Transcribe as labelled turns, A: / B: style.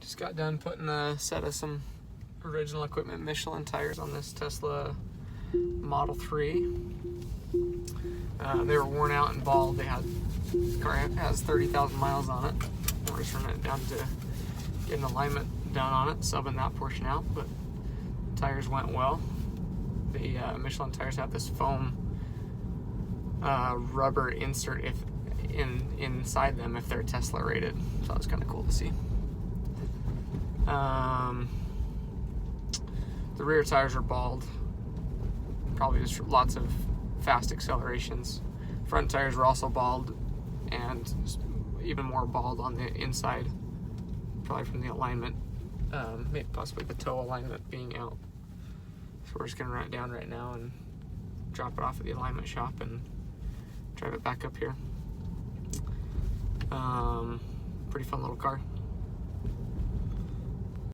A: Just got done putting a set of some original equipment Michelin tires on this Tesla Model 3. They were worn out and bald. The car has 30,000 miles on it. We're just running it down to get an alignment done on it, subbing that portion out, but the tires went well. The Michelin tires have this foam rubber insert inside them if they're Tesla rated, so that was kind of cool to see. The rear tires are bald, probably just lots of fast accelerations. Front tires were also bald and even more bald on the inside, probably from the alignment, maybe possibly the toe alignment being out. So we're just gonna run it down right now and drop it off at the alignment shop and drive it back up here. Pretty fun little car.